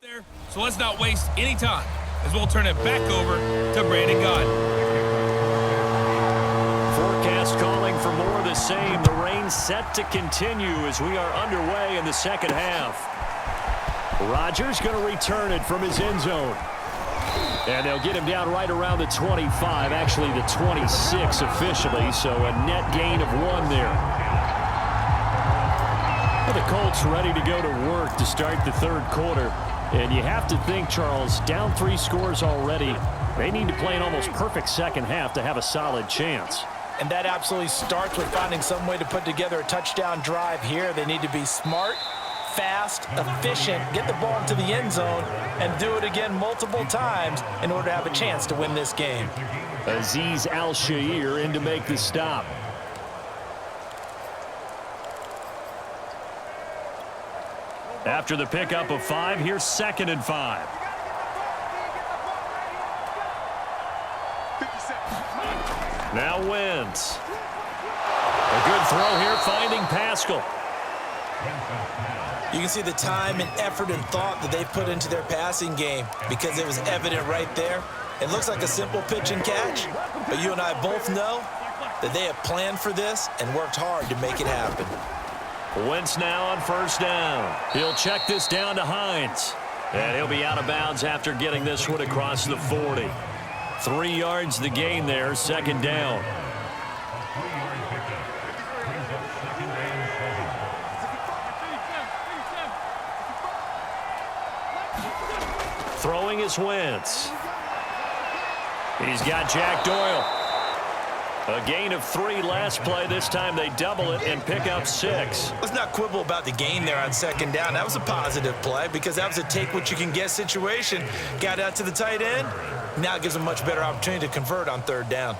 there, so let's not waste any time as we'll turn it back over to Brandon Gaudin. Forecast calling for more of the same. The rain set to continue as we are underway in the second half. Rodgers going to return it from his end zone. And they'll get him down right around the 25, actually the 26 officially, so a net gain of 1 there. Well, the Colts ready to go to work to start the third quarter. And you have to think, Charles, down 3 scores already. They need to play an almost perfect second half to have a solid chance. And that absolutely starts with finding some way to put together a touchdown drive here. They need to be smart, fast, efficient, get the ball into the end zone, and do it again multiple times in order to have a chance to win this game. Azeez Al-Shaair in to make the stop. After the pickup of 5, here's 2nd and 5. Now Wentz. A good throw here, finding Pascal. You can see the time and effort and thought that they put into their passing game because it was evident right there. It looks like a simple pitch and catch, but you and I both know that they have planned for this and worked hard to make it happen. Wentz now on 1st down. He'll check this down to Hines. And he'll be out of bounds after getting this one across the 40. 3 yards the gain there, 2nd down. Throwing is Wentz. He's got Jack Doyle. A gain of 3 last play. This time they double it and pick up 6. Let's not quibble about the gain there on 2nd down. That was a positive play because that was a take-what-you-can-get situation. Got out to the tight end. Now it gives them a much better opportunity to convert on 3rd down.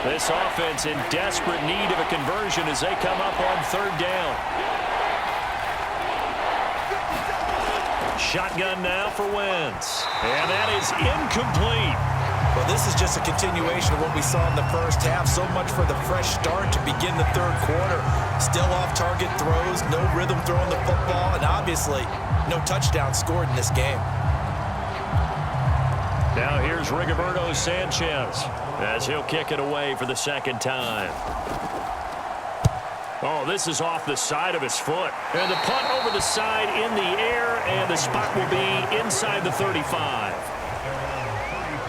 This offense in desperate need of a conversion as they come up on 3rd down. Shotgun now for Wentz. And that is incomplete. Well, this is just a continuation of what we saw in the first half. So much for the fresh start to begin the 3rd quarter. Still off-target throws, no rhythm throwing the football, and obviously no touchdown scored in this game. Now here's Rigoberto Sanchez as he'll kick it away for the 2nd time. Oh, this is off the side of his foot. And the punt over the side in the air, and the spot will be inside the 35.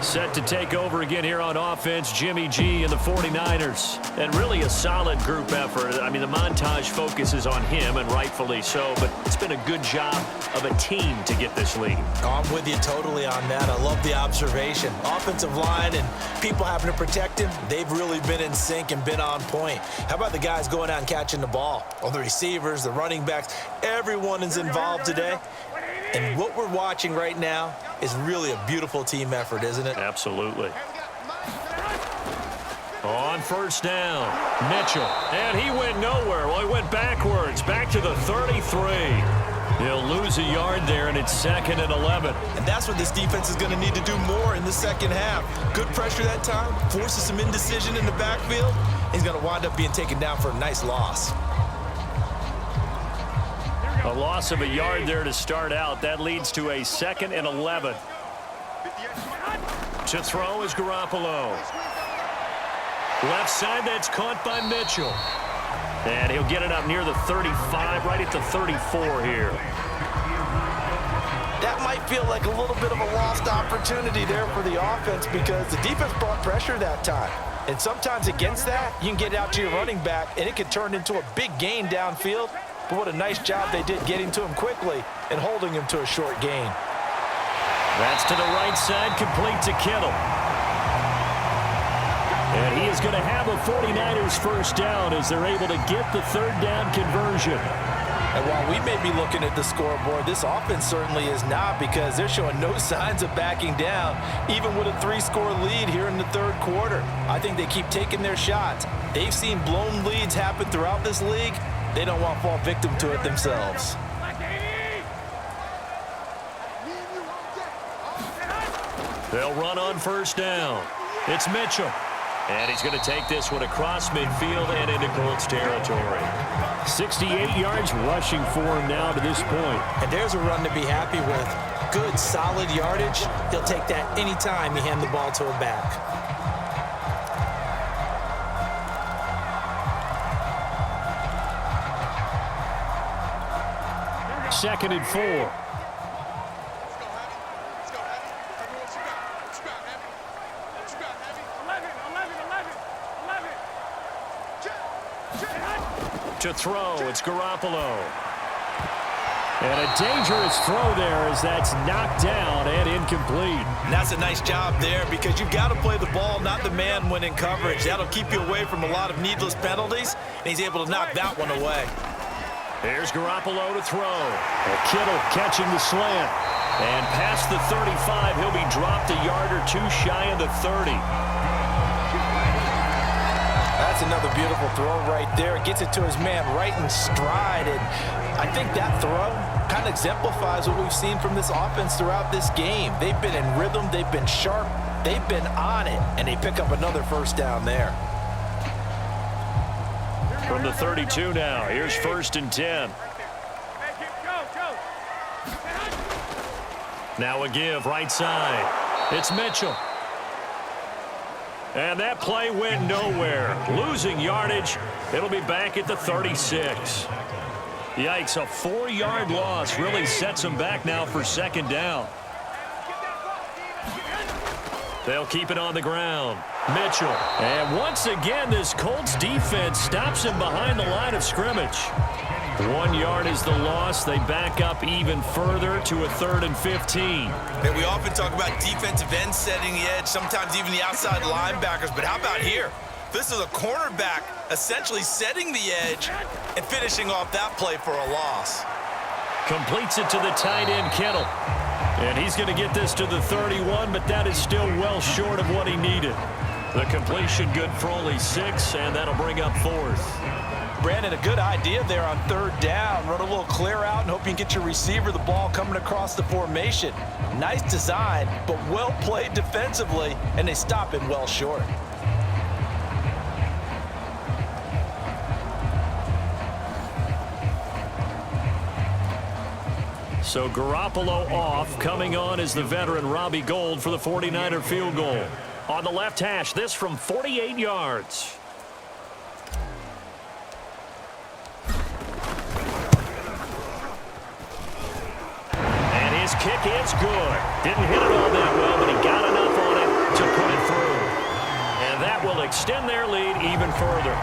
Set to take over again here on offense, Jimmy G and the 49ers. And really a solid group effort. I mean, the montage focuses on him, and rightfully so, but it's been a good job of a team to get this lead. I'm with you totally on that. I love the observation. Offensive line and people having to protect him, they've really been in sync and been on point. How about the guys going out and catching the ball? Well, the receivers, the running backs, everyone is involved today. And what we're watching right now is really a beautiful team effort, isn't it? Absolutely. On 1st down, Mitchell. And he went nowhere. Well, he went backwards, back to the 33. He'll lose a yard there, and it's 2nd and 11. And that's what this defense is going to need to do more in the second half. Good pressure that time, forces some indecision in the backfield. He's going to wind up being taken down for a nice loss. A loss of a yard there to start out. That leads to a 2nd and 11. To throw is Garoppolo. Left side, that's caught by Mitchell. And he'll get it up near the 35, right at the 34 here. That might feel like a little bit of a lost opportunity there for the offense because the defense brought pressure that time. And sometimes against that, you can get out to your running back, and it can turn into a big gain downfield. But what a nice job they did getting to him quickly and holding him to a short gain. That's to the right side, complete to Kittle. And he is going to have a 49ers 1st down as they're able to get the 3rd down conversion. And while we may be looking at the scoreboard, this offense certainly is not because they're showing no signs of backing down, even with a 3-score lead here in the 3rd quarter. I think they keep taking their shots. They've seen blown leads happen throughout this league. They don't want to fall victim to it themselves. They'll run on 1st down. It's Mitchell. And he's going to take this one across midfield and into Colts territory. 68 yards rushing for him now to this point. And there's a run to be happy with. good, solid yardage, he'll take that anytime you hand the ball to a back. Second and 4. To throw, it's Garoppolo. And a dangerous throw there as that's knocked down and incomplete. And that's a nice job there because you've got to play the ball, not the man when in coverage. That'll keep you away from a lot of needless penalties, and he's able to knock that one away. Here's Garoppolo to throw. And Kittle catching the slant. And past the 35, he'll be dropped a yard or two shy of the 30. That's another beautiful throw right there. Gets it to his man right in stride. And I think that throw kind of exemplifies what we've seen from this offense throughout this game. They've been in rhythm. They've been sharp. They've been on it. And they pick up another first down there. From the 32 now, here's 1st and 10. Now a give right side. It's Mitchell. And that play went nowhere. Losing yardage. It'll be back at the 36. Yikes, a 4-yard loss really sets them back now for 2nd down. They'll keep it on the ground. Mitchell. And once again, this Colts defense stops him behind the line of scrimmage. 1 yard is the loss. They back up even further to a 3rd and 15. And we often talk about defensive ends setting the edge, sometimes even the outside linebackers. But how about here? This is a cornerback essentially setting the edge and finishing off that play for a loss. Completes it to the tight end, Kittle. And he's going to get this to the 31, but that is still well short of what he needed. The completion good for only 6, and that'll bring up 4th. Brandon, a good idea there on 3rd down. Run a little clear out and hope you can get your receiver the ball coming across the formation. Nice design, but well played defensively, and they stop it well short. So Garoppolo off. Coming on is the veteran Robbie Gould for the 49er field goal. On the left hash, this from 48 yards. And his kick is good. Didn't hit it all that well, but he got enough on it to put it through. And that will extend their lead even further.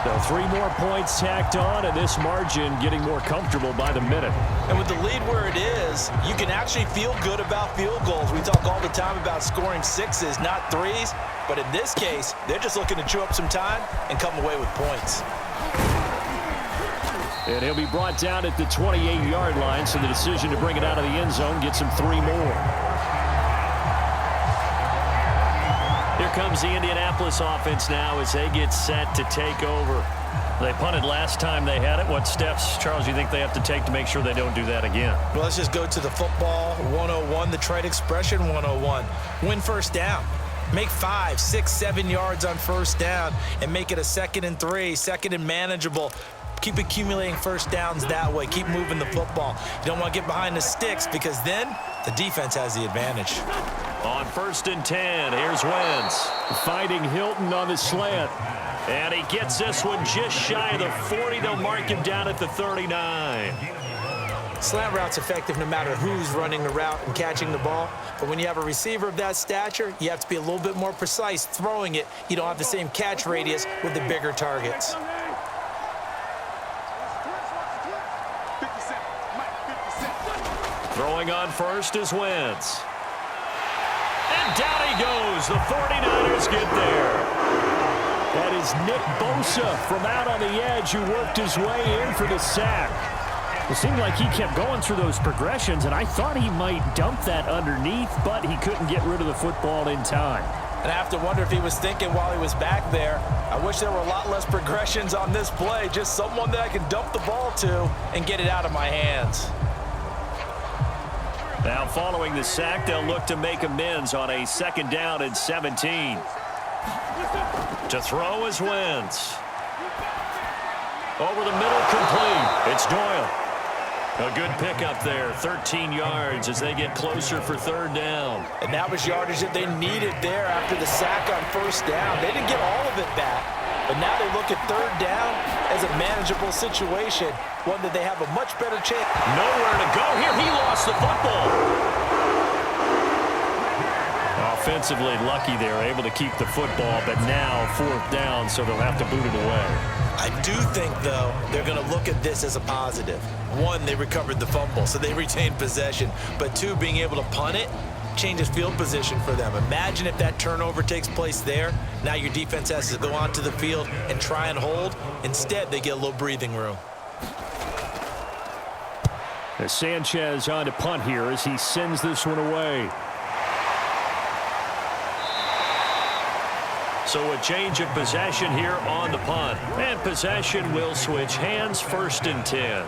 So 3 more points tacked on, and this margin getting more comfortable by the minute. And with the lead where it is, you can actually feel good about field goals. We talk all the time about scoring 6s, not 3s. But in this case, they're just looking to chew up some time and come away with points. And he'll be brought down at the 28-yard line, so the decision to bring it out of the end zone gets him 3 more. Here comes the Indianapolis offense now as they get set to take over. They punted last time they had it. What steps, Charles, you think they have to take to make sure they don't do that again? Well, let's just go to the football 101, the trade expression 101. Win first down. Make 5, 6, 7 yards on first down and make it a 2nd and 3, 2nd and manageable. Keep accumulating first downs that way. Keep moving the football. You don't want to get behind the sticks because then the defense has the advantage. On 1st and 10, here's Wentz. Finding Hilton on the slant. And he gets this one just shy of the 40. They'll mark him down at the 39. Slant route's effective no matter who's running the route and catching the ball. But when you have a receiver of that stature, you have to be a little bit more precise throwing it. You don't have the same catch radius with the bigger targets. Throwing on first is Wentz. And down he goes. The 49ers get there. That is Nick Bosa from out on the edge who worked his way in for the sack. It seemed like he kept going through those progressions, and I thought he might dump that underneath, but he couldn't get rid of the football in time. And I have to wonder if he was thinking while he was back there, I wish there were a lot less progressions on this play, just someone that I can dump the ball to and get it out of my hands. Now following the sack, they'll look to make amends on a 2nd down and 17. To throw is Wentz. Over the middle, complete. It's Doyle. A good pickup there, 13 yards as they get closer for third down. And that was yardage that they needed there after the sack on first down. They didn't get all of it back, but now they look at third down as a manageable situation, one that they have a much better chance. Nowhere to go here. He lost the football. Offensively lucky they were able to keep the football, but now fourth down, so they'll have to boot it away. I do think, though, they're going to look at this as a positive. One, they recovered the fumble, so they retained possession. But two, being able to punt it changes field position for them. Imagine if that turnover takes place there. Now your defense has to go onto the field and try and hold. Instead, they get a little breathing room. As Sanchez on to punt here as he sends this one away. So a change of possession here on the punt. And possession will switch hands, 1st and 10.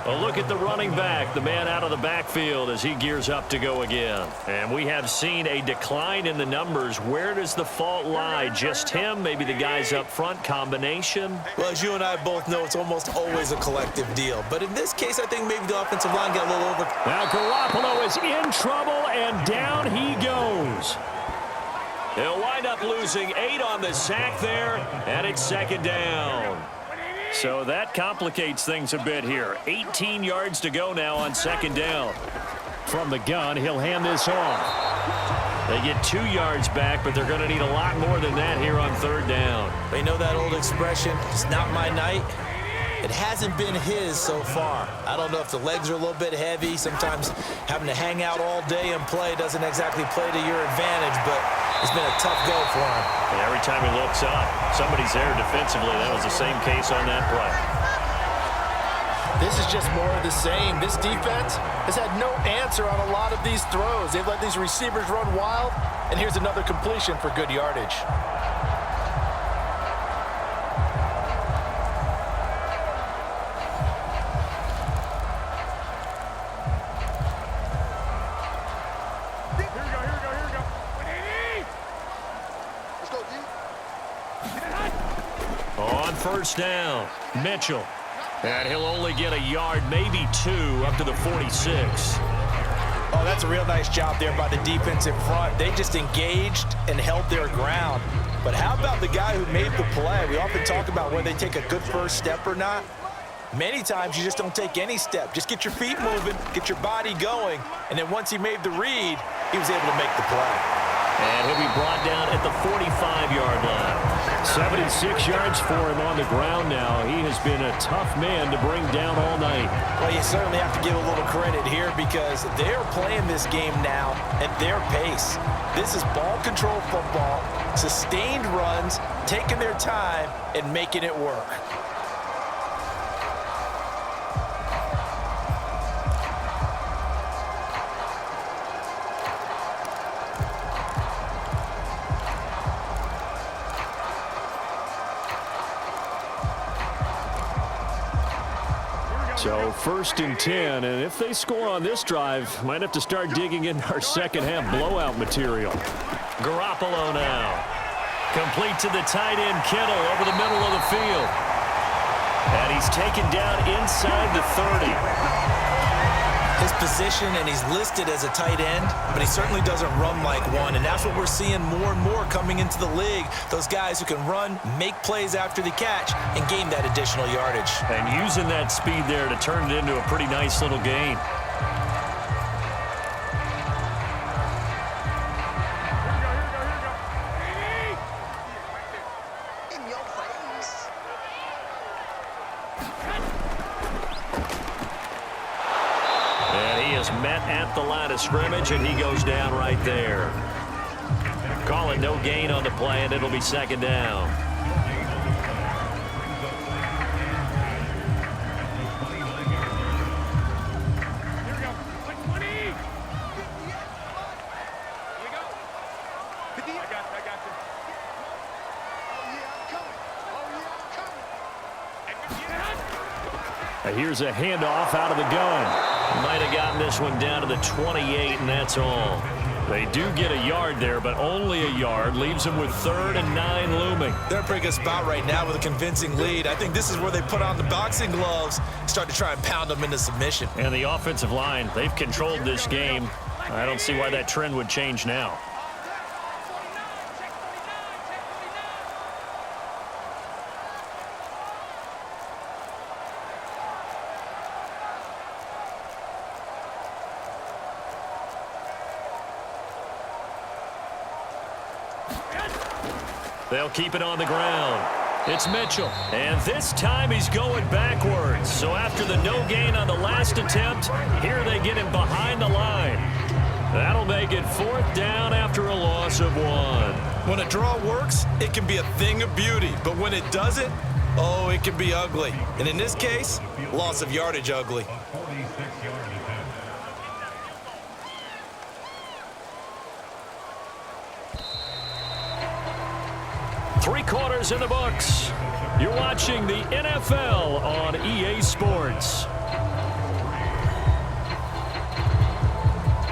A look at the running back, the man out of the backfield as he gears up to go again. And we have seen a decline in the numbers. Where does the fault lie? Just him? Maybe the guys up front? Combination? Well, as you and I both know, it's almost always a collective deal. But in this case, I think maybe the offensive line got a little over. Now Garoppolo is in trouble, and down he goes. They'll wind up losing 8 on the sack there, and it's 2nd down. So that complicates things a bit here. 18 yards to go now on 2nd down. From the gun, he'll hand this off. They get 2 yards back, but they're going to need a lot more than that here on 3rd down. They know that old expression, it's not my night. It hasn't been his so far. I don't know if the legs are a little bit heavy. Sometimes having to hang out all day and play doesn't exactly play to your advantage, but it's been a tough go for him. And every time he looks up, somebody's there defensively. That was the same case on that play. This is just more of the same. This defense has had no answer on a lot of these throws. They've let these receivers run wild, and here's another completion for good yardage. On 1st down, Mitchell. And he'll only get a yard, maybe 2, up to the 46. Oh, that's a real nice job there by the defense in front. They just engaged and held their ground. But how about the guy who made the play? We often talk about whether they take a good first step or not. Many times you just don't take any step. Just get your feet moving, get your body going, and then once he made the read, he was able to make the play. And he'll be brought down at the 45-yard line. 76 yards for him on the ground now. He has been a tough man to bring down all night. Well, you certainly have to give a little credit here because they're playing this game now at their pace. This is ball control football, sustained runs, taking their time, and making it work. So 1st and 10, and if they score on this drive, might have to start digging in our second half blowout material. Garoppolo now. Complete to the tight end, Kittle, over the middle of the field. And he's taken down inside the 30. His position, and he's listed as a tight end, but he certainly doesn't run like one, and that's what we're seeing more and more coming into the league. Those guys who can run, make plays after the catch, and gain that additional yardage. And using that speed there to turn it into a pretty nice little gain. Met at the line of scrimmage, and he goes down right there. Call it no gain on the play, and it'll be 2nd down. Here's a handoff out of the gun. Might have gotten this one down to the 28, and that's all. They do get a yard there, but only a yard. Leaves them with 3rd and 9 looming. They're in a pretty good spot right now with a convincing lead. I think this is where they put on the boxing gloves, start to try and pound them into submission. And the offensive line, they've controlled this game. I don't see why that trend would change now. They'll keep it on the ground. It's Mitchell. And this time he's going backwards. So after the no gain on the last attempt, here they get him behind the line. That'll make it 4th down after a loss of 1. When a draw works, it can be a thing of beauty. But when it doesn't, oh, it can be ugly. And in this case, loss of yardage ugly. Three quarters in the books. You're watching the NFL on EA Sports.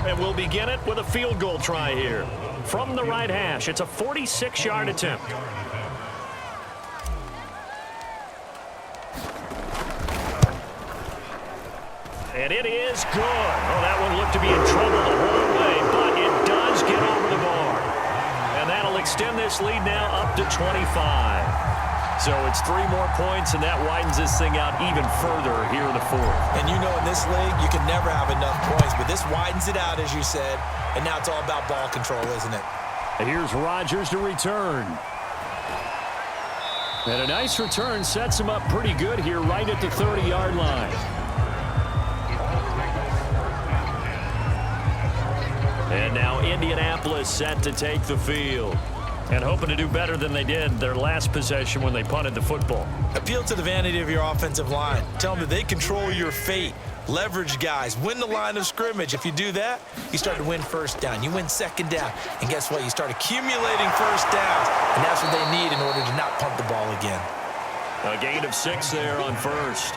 And we'll begin it with a field goal try here. From the right hash, it's a 46-yard attempt. And it is good. Oh, that one looked to be in trouble the whole way, but it does get over the bar. And that'll extend this lead now up to 25. So it's 3 more points, and that widens this thing out even further here in the 4th. And you know in this league, you can never have enough points, but this widens it out, as you said, and now it's all about ball control, isn't it? And here's Rodgers to return. And a nice return sets him up pretty good here right at the 30-yard line. And now Indianapolis set to take the field. And hoping to do better than they did their last possession when they punted the football. Appeal to the vanity of your offensive line. Tell them that they control your fate. Leverage guys. Win the line of scrimmage. If you do that, you start to win first down. You win second down. And guess what? You start accumulating first downs. And that's what they need in order to not punt the ball again. A gain of 6 there on first.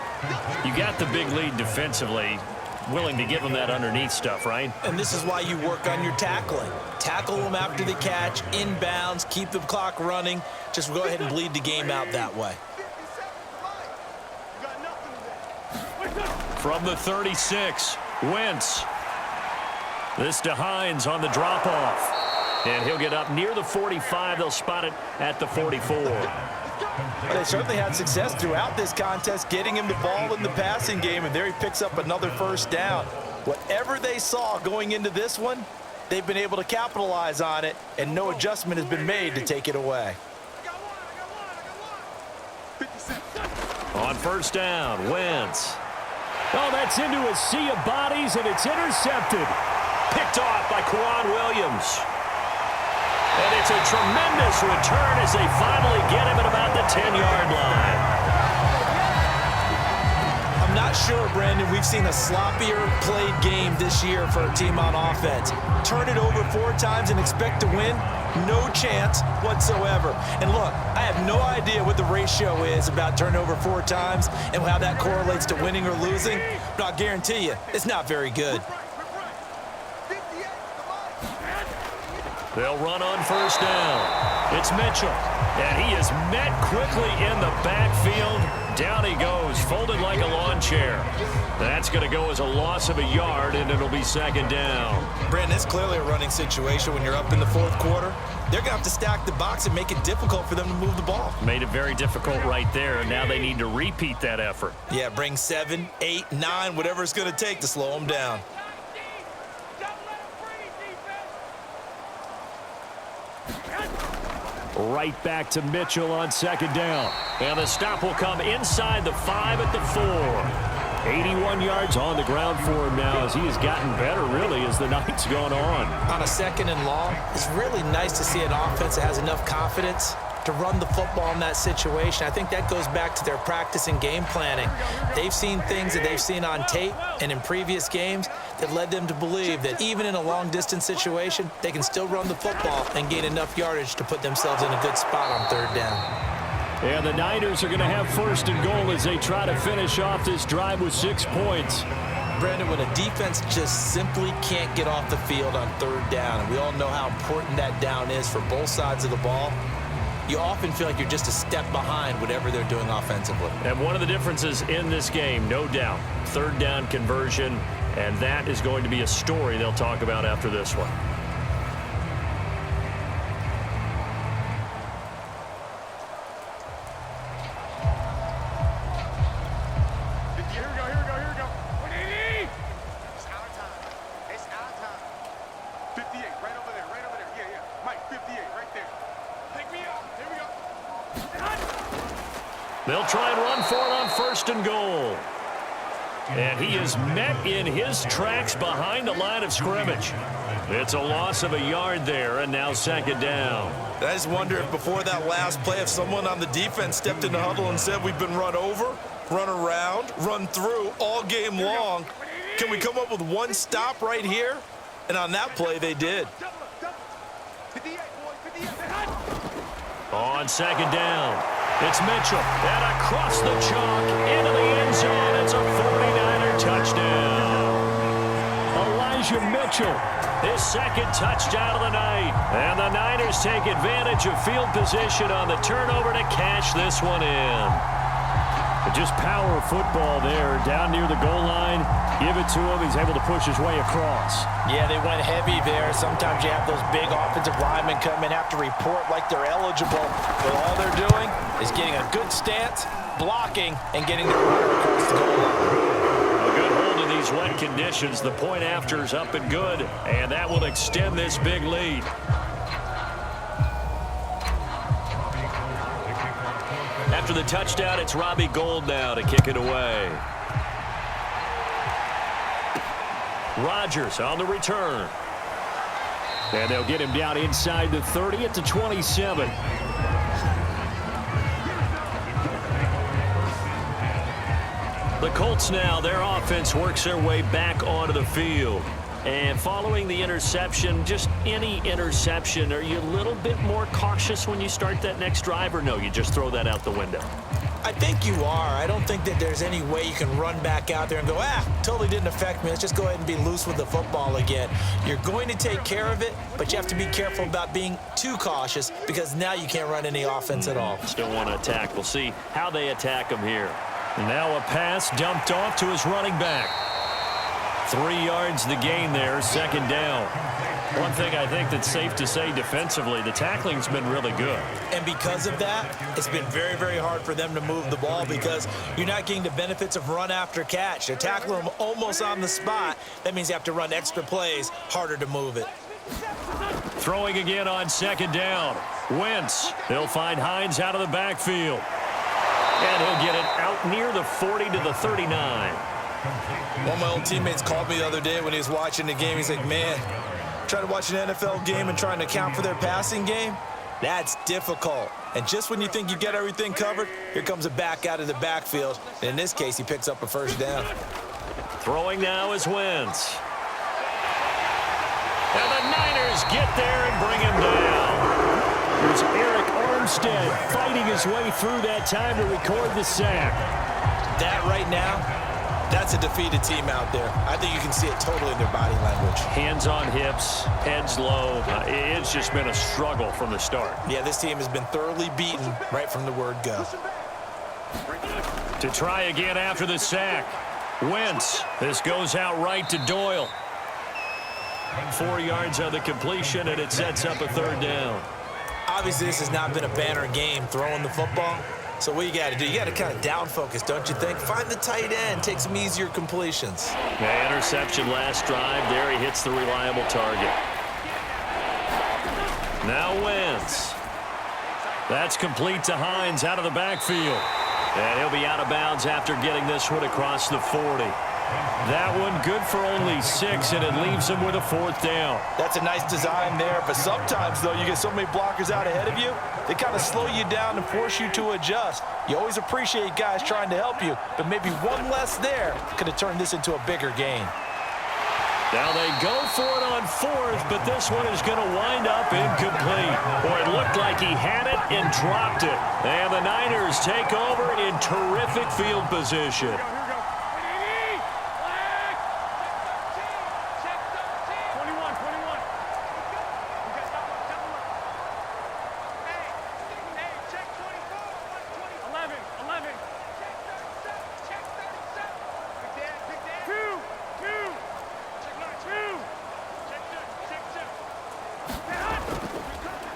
You got the big lead defensively. Willing to give them that underneath stuff, right? And this is why you work on your tackling. Tackle them after the catch, inbounds, keep the clock running. Just go ahead and bleed the game out that way. From the 36, Wentz. This to Hines on the drop-off. And he'll get up near the 45. They'll spot it at the 44. They certainly had success throughout this contest, getting him the ball in the passing game, and there he picks up another first down. Whatever they saw going into this one, they've been able to capitalize on it, and no adjustment has been made to take it away. On first down, Wentz. Oh, that's into a sea of bodies, and it's intercepted. Picked off by Quan Williams. And it's a tremendous return as they finally get him at about the 10-yard line. I'm not sure, Brandon, we've seen a sloppier played game this year for a team on offense. Turn it over 4 times and expect to win? No chance whatsoever. And look, I have no idea what the ratio is about turnover 4 times and how that correlates to winning or losing, but I'll guarantee you, it's not very good. They'll run on first down. It's Mitchell. And he is met quickly in the backfield. Down he goes, folded like a lawn chair. That's going to go as a loss of a yard, and it'll be second down. Brandon, it's clearly a running situation when you're up in the 4th quarter. They're going to have to stack the box and make it difficult for them to move the ball. Made it very difficult right there. Now they need to repeat that effort. Yeah, bring 7, 8, 9, whatever it's going to take to slow them down. Right back to Mitchell on second down. And the stop will come inside the 5 at the 4. 81 yards on the ground for him now as he has gotten better, really, as the night's gone on. On a second and long, it's really nice to see an offense that has enough confidence to run the football in that situation. I think that goes back to their practice and game planning. They've seen things that they've seen on tape and in previous games that led them to believe that even in a long-distance situation, they can still run the football and gain enough yardage to put themselves in a good spot on 3rd down. And the Niners are going to have first and goal as they try to finish off this drive with 6 points. Brandon, when a defense just simply can't get off the field on third down, and we all know how important that down is for both sides of the ball, you often feel like you're just a step behind whatever they're doing offensively. And one of the differences in this game, no doubt, third down conversion, and that is going to be a story they'll talk about after this one. They'll try and run for it on 1st and goal. And he is met in his tracks behind the line of scrimmage. It's a loss of a yard there, and now 2nd down. I just wonder if before that last play, if someone on the defense stepped in the huddle and said, we've been run over, run around, run through all game long. Can we come up with one stop right here? And on that play, they did. On 2nd down, it's Mitchell. And across the chalk, into the end zone. It's a 49er touchdown. Elijah Mitchell, his 2nd touchdown of the night. And the Niners take advantage of field position on the turnover to cash this one in. Just power football there, down near the goal line. Give it to him. He's able to push his way across. Yeah, they went heavy there. Sometimes you have those big offensive linemen come in, have to report like they're eligible. But all they're doing is getting a good stance, blocking, and getting their runner across the goal line. A good hold in these wet conditions. The point after is up and good, and that will extend this big lead. After the touchdown, it's Robbie Gould now to kick it away. Rodgers on the return. And they'll get him down inside the 30 at the 27. The Colts now, their offense works their way back onto the field. And following the interception, just any interception, are you a little bit more cautious when you start that next drive, or no, you just throw that out the window? I think you are. I don't think that there's any way you can run back out there and go, totally didn't affect me. Let's just go ahead and be loose with the football again. You're going to take care of it, but you have to be careful about being too cautious because now you can't run any offense at all. Still want to attack. We'll see how they attack him here. And now a pass dumped off to his running back. 3 yards the gain there, 2nd down. One thing I think that's safe to say defensively, the tackling's been really good. And because of that, it's been very, very hard for them to move the ball because you're not getting the benefits of run after catch. They're tackling them almost on the spot. That means you have to run extra plays, harder to move it. Throwing again on 2nd down. Wentz. They'll find Hines out of the backfield. And he'll get it out near the 40 to the 39. One of my old teammates called me the other day when he was watching the game. He's like, man, trying to watch an NFL game and trying to account for their passing game, that's difficult. And just when you think you get everything covered, here comes a back out of the backfield. And in this case, he picks up a 1st down. Throwing now is Wentz. And the Niners get there and bring him down. Here's Eric Armstead fighting his way through that time to record the sack. That right now, that's a defeated team out there. I think you can see it totally in their body language. Hands on hips, heads low. It's just been a struggle from the start. Yeah, this team has been thoroughly beaten right from the word go. To try again after the sack. Wentz. This goes out right to Doyle. 4 yards on the completion, and it sets up a 3rd down. Obviously, this has not been a banner game throwing the football. So what you got to do, you got to kind of down focus, don't you think? Find the tight end, take some easier completions. Yeah, interception last drive. There he hits the reliable target. Now Wentz. That's complete to Hines out of the backfield. And he'll be out of bounds after getting this one across the 40. That one good for only 6, and it leaves him with a 4th down. That's a nice design there, but sometimes, though, you get so many blockers out ahead of you, they kind of slow you down and force you to adjust. You always appreciate guys trying to help you, but maybe one less there could have turned this into a bigger gain. Now they go for it on 4th, but this one is going to wind up incomplete. Boy, it looked like he had it and dropped it. And the Niners take over in terrific field position.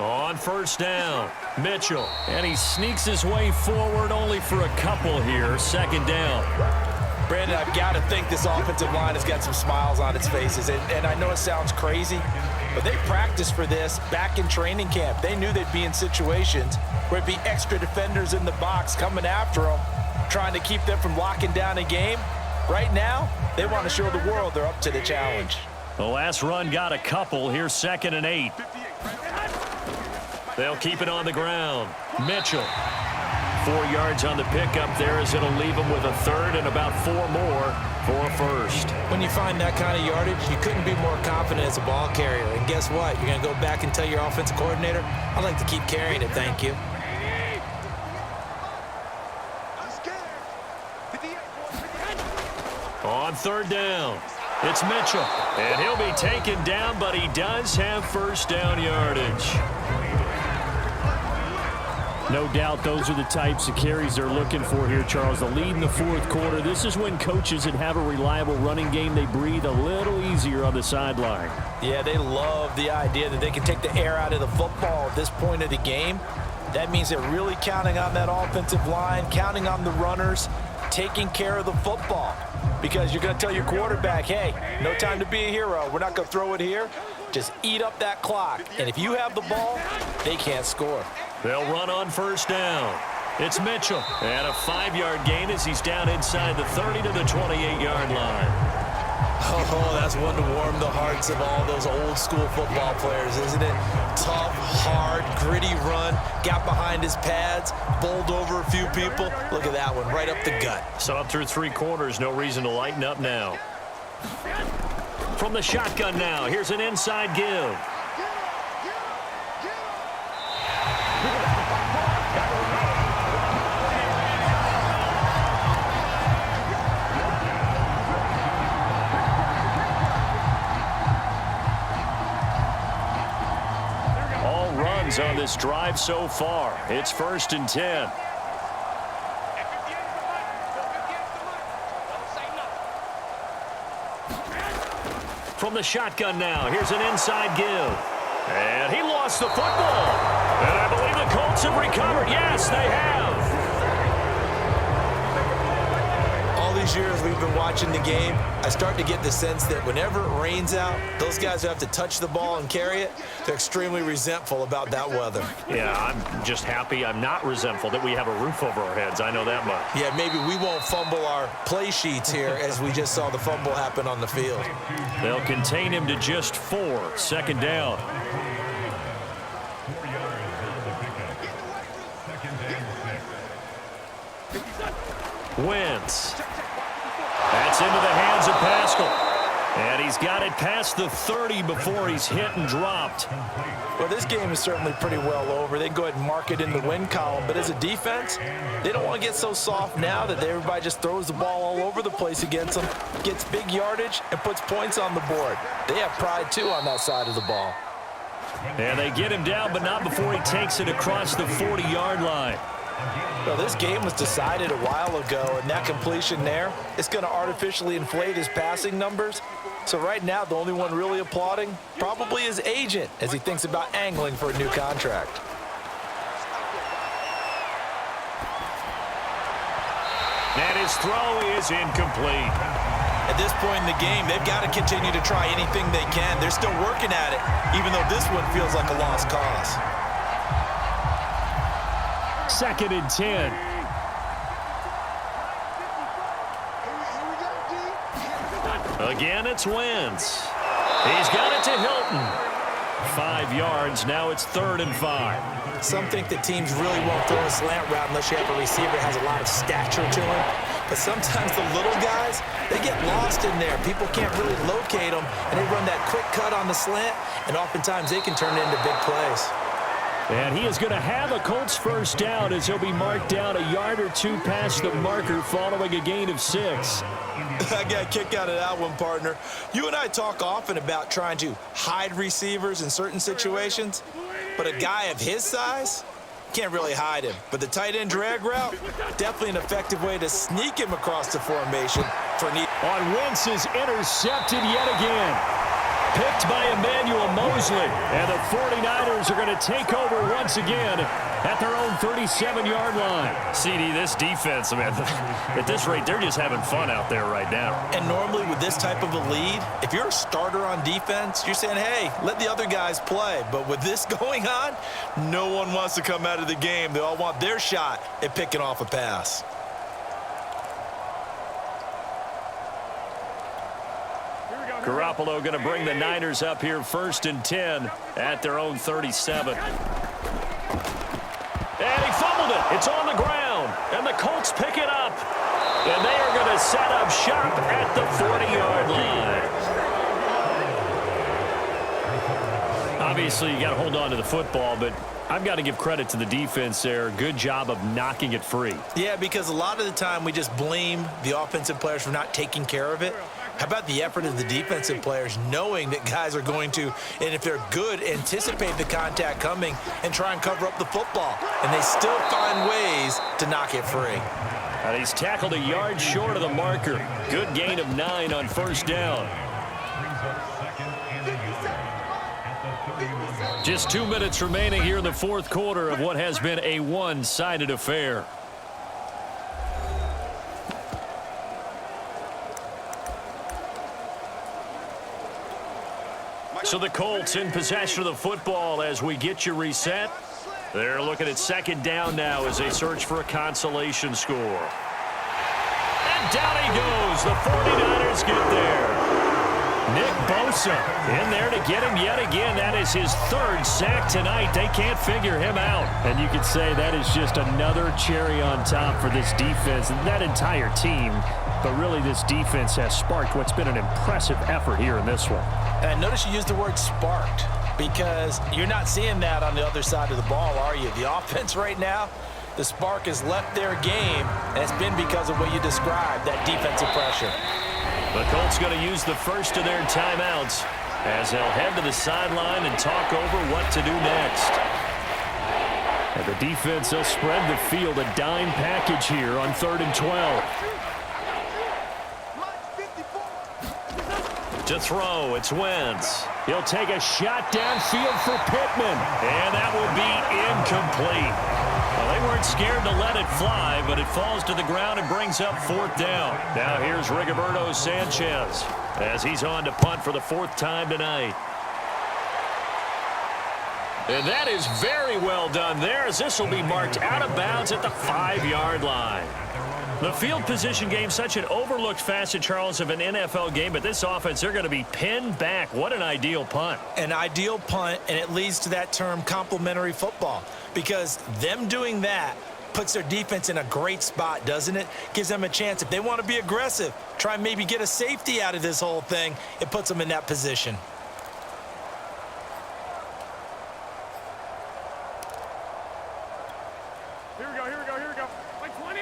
On first down, Mitchell. And he sneaks his way forward only for a couple here. Second down. Brandon, I've got to think this offensive line has got some smiles on its faces. And I know it sounds crazy, but they practiced for this back in training camp. They knew they'd be in situations where it'd be extra defenders in the box coming after them, trying to keep them from locking down a game. Right now, they want to show the world they're up to the challenge. The last run got a couple. Here's 2nd and 8. They'll keep it on the ground. Mitchell. 4 yards on the pickup there as it'll leave them with a third and about 4 more for a first. When you find that kind of yardage, you couldn't be more confident as a ball carrier. And guess what? You're going to go back and tell your offensive coordinator, I'd like to keep carrying it, thank you. On third down, it's Mitchell. And he'll be taken down, but he does have first down yardage. No doubt those are the types of carries they're looking for here, Charles. The lead in the fourth quarter. This is when coaches that have a reliable running game, they breathe a little easier on the sideline. Yeah, they love the idea that they can take the air out of the football at this point of the game. That means they're really counting on that offensive line, counting on the runners, taking care of the football. Because you're going to tell your quarterback, hey, no time to be a hero. We're not going to throw it here. Just eat up that clock. And if you have the ball, they can't score. They'll run on first down. It's Mitchell. And a 5-yard gain as he's down inside the 30 to the 28-yard line. Oh, that's one to warm the hearts of all those old school football players, isn't it? Tough, hard, gritty run, got behind his pads, bowled over a few people. Look at that one, right up the gut. Saw it through 3 quarters, no reason to lighten up now. From the shotgun now, here's an inside give. On this drive so far. It's 1st and 10. From the shotgun now, here's an inside give. And he lost the football. And I believe the Colts have recovered. Yes, they have. All these years we've been watching the game, I start to get the sense that whenever it rains out, those guys who have to touch the ball and carry it, they're extremely resentful about that weather. Yeah, I'm just happy I'm not resentful that we have a roof over our heads. I know that much. Yeah, maybe we won't fumble our play sheets here as we just saw the fumble happen on the field. They'll contain him to just 4. 2nd down. Wentz. That's into the hands of Pascal. And he's got it past the 30 before he's hit and dropped. Well, this game is certainly pretty well over. They can go ahead and mark it in the win column. But as a defense, they don't want to get so soft now that everybody just throws the ball all over the place against them, gets big yardage, and puts points on the board. They have pride, too, on that side of the ball. And they get him down, but not before he takes it across the 40-yard line. Well, this game was decided a while ago, and that completion there, it's going to artificially inflate his passing numbers. So right now, the only one really applauding probably his agent as he thinks about angling for a new contract. And his throw is incomplete. At this point in the game, they've got to continue to try anything they can. They're still working at it, even though this one feels like a lost cause. 2nd and 10. Again, it's Wentz. He's got it to Hilton. 5 yards. Now it's 3rd and 5. Some think that teams really won't throw a slant route unless you have a receiver that has a lot of stature to him. But sometimes the little guys, they get lost in there. People can't really locate them, and they run that quick cut on the slant, and oftentimes they can turn it into big plays. And he is going to have a Colts first down as he'll be marked down a yard or 2 past the marker following a gain of 6. I got a kick out of that one, partner. You and I talk often about trying to hide receivers in certain situations, but a guy of his size can't really hide him. But the tight end drag route, definitely an effective way to sneak him across the formation for need. On Wentz is intercepted yet again. Picked by Emmanuel Moses. Mosley. And the 49ers are going to take over once again at their own 37-yard line. CD, this defense, man, at this rate, they're just having fun out there right now. And normally with this type of a lead, if you're a starter on defense, you're saying, hey, let the other guys play. But with this going on, no one wants to come out of the game. They all want their shot at picking off a pass. Garoppolo going to bring the Niners up here 1st and 10 at their own 37. And he fumbled it. It's on the ground. And the Colts pick it up. And they are going to set up shop at the 40-yard line. Obviously, you got to hold on to the football, but I've got to give credit to the defense there. Good job of knocking it free. Yeah, because a lot of the time we just blame the offensive players for not taking care of it. How about the effort of the defensive players knowing that guys are going to, and if they're good, anticipate the contact coming and try and cover up the football. And they still find ways to knock it free. And he's tackled a yard short of the marker. Good gain of 9 on 1st down. Just 2 minutes remaining here in the 4th quarter of what has been a one-sided affair. So the Colts in possession of the football as we get you reset. They're looking at 2nd down now as they search for a consolation score. And down he goes. The 49ers get there. Nick Bosa in there to get him yet again. That is his 3rd sack tonight. They can't figure him out. And you could say that is just another cherry on top for this defense and that entire team. But really, this defense has sparked what's been an impressive effort here in this one. And notice you used the word sparked because you're not seeing that on the other side of the ball, are you? The offense right now, the spark has left their game, and it's been because of what you described, that defensive pressure. The Colts going to use the first of their timeouts as they'll head to the sideline and talk over what to do next. And the defense will spread the field, a dime package here on 3rd and 12. To throw, it's Wentz. He'll take a shot downfield for Pittman. And that will be incomplete. Well, they weren't scared to let it fly, but it falls to the ground and brings up 4th down. Now here's Rigoberto Sanchez as he's on to punt for the 4th time tonight. And that is very well done there as this will be marked out of bounds at the 5-yard line. The field position game, such an overlooked facet, Charles, of an NFL game, but this offense, they're going to be pinned back. What an ideal punt. An ideal punt, and it leads to that term complementary football because them doing that puts their defense in a great spot, doesn't it? Gives them a chance. If they want to be aggressive, try and maybe get a safety out of this whole thing, it puts them in that position. Here we go. Like 20.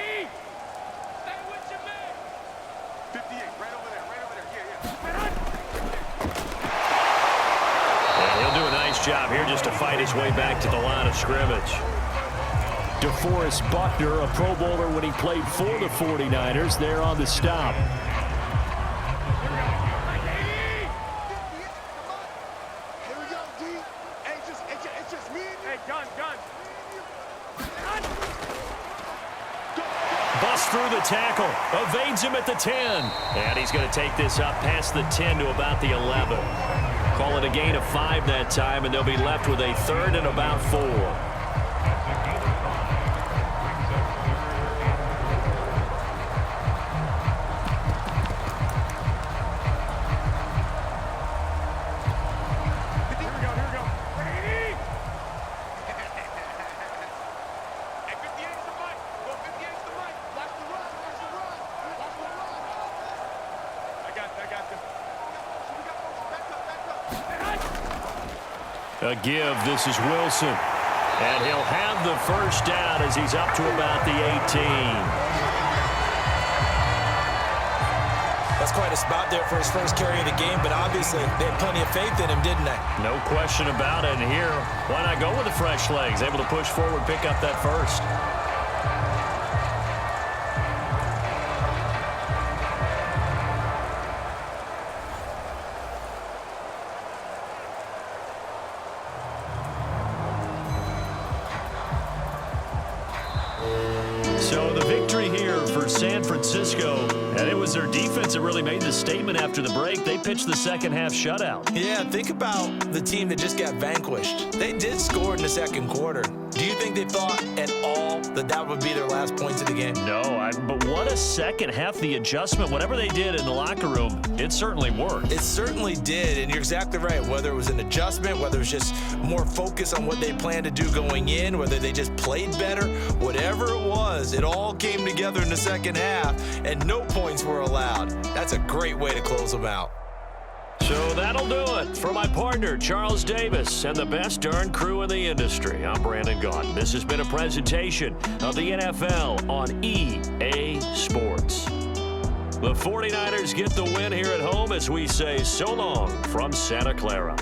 Stay with your man. 58, right over there. And he'll do a nice job here just to fight his way back to the line of scrimmage. DeForest Buckner, a Pro Bowler when he played for the 49ers, there on the stop. Busts through the tackle, evades him at the 10. And he's going to take this up past the 10 to about the 11. Call it a gain of 5 that time, and they'll be left with a 3rd and about 4. A give, this is Wilson. And he'll have the 1st down as he's up to about the 18. That's quite a spot there for his first carry of the game, but obviously they had plenty of faith in him, didn't they? No question about it. And here, why not go with the fresh legs? Able to push forward, pick up that 1st. So the victory here for San Francisco, and it was their defense that really made the statement after the break. They pitched the second half shutout. Yeah, think about the team that just got vanquished. They did score in the second quarter. Do you think they thought at all that would be their last points of the game? No, but what a second half. The adjustment, whatever they did in the locker room, it certainly worked. It certainly did, and you're exactly right. Whether it was an adjustment, whether it was just more focus on what they planned to do going in, whether they just played better, whatever it was, it all came together in the second half, and no points were allowed. That's a great way to close them out. So that'll do it for my partner, Charles Davis, and the best darn crew in the industry. I'm Brandon Gaudin. This has been a presentation of the NFL on EA Sports. The 49ers get the win here at home as we say so long from Santa Clara.